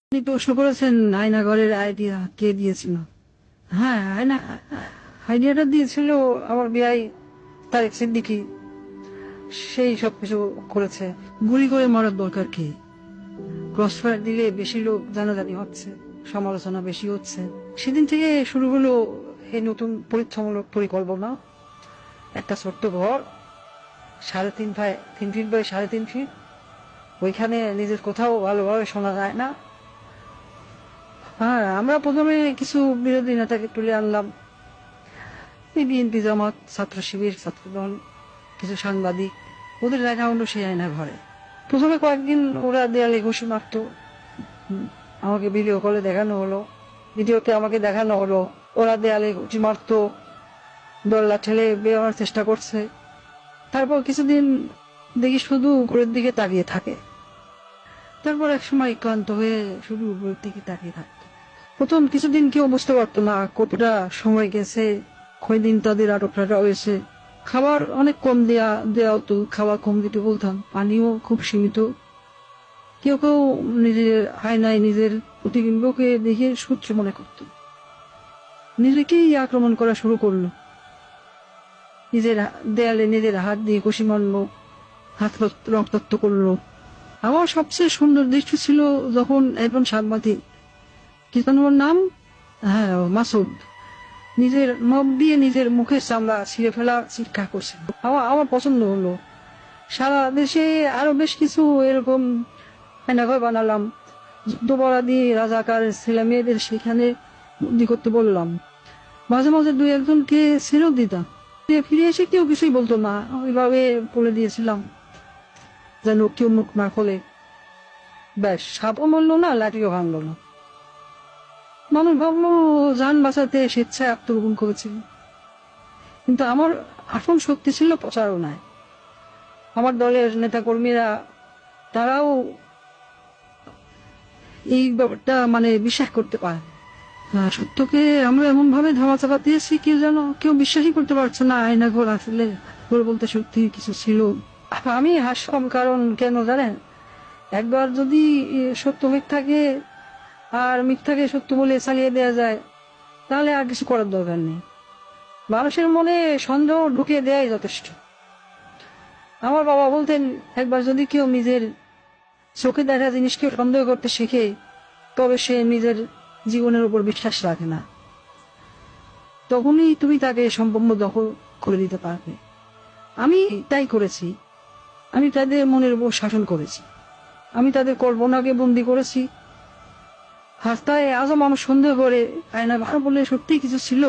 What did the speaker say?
আপনি প্রশ্ন করেছেন আয়নাঘরের আইডিয়া কে দিয়েছিল। হ্যাঁ, আইডিয়াটা দিয়েছিল আমার বিয়াই তারেক সিদ্দিকী। সেই সবকিছু করেছে। গুলি করে মরার দরকার কি? ক্রস ফায়ার দিলে বেশি লোক জানাজানি হচ্ছে, সমালোচনা বেশি হচ্ছে। সেদিন থেকে শুরু হলো এই নতুন পরীক্ষামূলক পরিকল্পনা। একটা ছোট্ট ঘর, 3.5 ফিট বাই 3.5 ফিট। ওইখানে নিজের কোথাও ভালোভাবে শোনা যায় না। হ্যাঁ, আমরা প্রথমে কিছু বিরোধী নেতাকে তুলে আনলাম, এই বিএনপি, জামাত, ছাত্র শিবির, ছাত্রদল, কিছু সাংবাদিক। ওদের দেখা হলো সেই আয়না ঘরে। প্রথমে কয়েকদিন ওরা দেয়ালে ঘুষি মারত। আমাকে ভিডিও কলে দেখানো হলো, ভিডিওতে আমাকে দেখানো হলো ওরা দেয়ালে ঘুষি মারত, দরলা ঠেলে বেরোনোর চেষ্টা করছে। তারপর কিছুদিন দেখি শুধু উপরের দিকে তাকিয়ে থাকে। তারপর এক সময় ক্লান্ত হয়ে শুধু উপরের দিকে তাকিয়ে থাকতো। প্রথম কিছুদিন কেউ বুঝতে পারতো না কতটা সময় গেছে, কয়দিন তাদের আটক রাখা হয়েছে। খাবার অনেক কম দেওয়া হতো, খাবার কম দিতে বলতাম, পানিও খুব সীমিত। কেউ কেউ নিজের আয়নায় নিজের প্রতিবিম্বকে দেখে সূর্য মনে করত, নিজেকেই আক্রমণ করা শুরু করলো। নিজের দেয়ালে নিজের হাত দিয়ে ঘুষি মারলো, হাত রক্তাক্ত করলো। আমার সবচেয়ে সুন্দর দৃশ্য ছিল যখন একজন সাংবাদিক, কি যেন ওর নাম, হ্যাঁ মাসুদ, নিজের নখ দিয়ে নিজের মুখের চামড়া ছিঁড়ে ফেলা চিৎকার করছে। আমার পছন্দ হলো। সারা দেশে আরো বেশ কিছু এরকম আয়নাঘর বানালাম। যুদ্ধপরাধী রাজাকার ছেলে মেয়েদের সেখানে বন্দি করতে বললাম। মাঝে মাঝে দুই একজনকে ছেড়েও দিতাম। ফিরে এসে কেউ কিছুই বলতো না, ওইভাবে বলে দিয়েছিলাম যেন কেউ মুখ না খোলে। ব্যাস, সাপও মরল না, লাঠিও ভাঙলো না। মানুষ ভাবলো যান বাঁচাতে স্বেচ্ছায় আত্মগোপন করেছিল, কিন্তু আমার আসল শক্তি ছিল প্রচারণায়। আমার দলের নেতা কর্মীরা, তারাও এই ব্যাপারটা বিশ্বাস করতে পারে। সত্যকে আমরা এমন ভাবে ধামাচাপা দিয়েছি কি যেন কেউ বিশ্বাসই করতে পারছে না আয়না ঘর আসলে ঘর বলতে সত্যি কিছু ছিল। আমি হাসলাম, কারণ কেন জানেন, একবার যদি সত্য মিথ্যাকে আর মিথ্যাকে সত্য বলে চালিয়ে দেওয়া যায়, তাহলে আর কিছু করার দরকার নেই। মানুষের মনে সন্দেহ ঢুকিয়ে দেওয়াই যথেষ্ট। আমার বাবা বলতেন, একবার যদি কেউ নিজের চোখে দেখা জিনিসকে সন্দেহ করতে শিখে, তবে সে নিজের জীবনের উপর বিশ্বাস রাখে না। তখনই তুমি তাকে সম্পূর্ণ দখল করে দিতে পারবে। আমি তাই করেছি। আমি তাদের মনের উপর শাসন করেছি। আমি তাদের কল্পনাকে বন্দি করেছি। হাস্তায় আজও মানুষ সন্দেহ করে আয়না ভালো বলে সত্যি কিছু ছিল।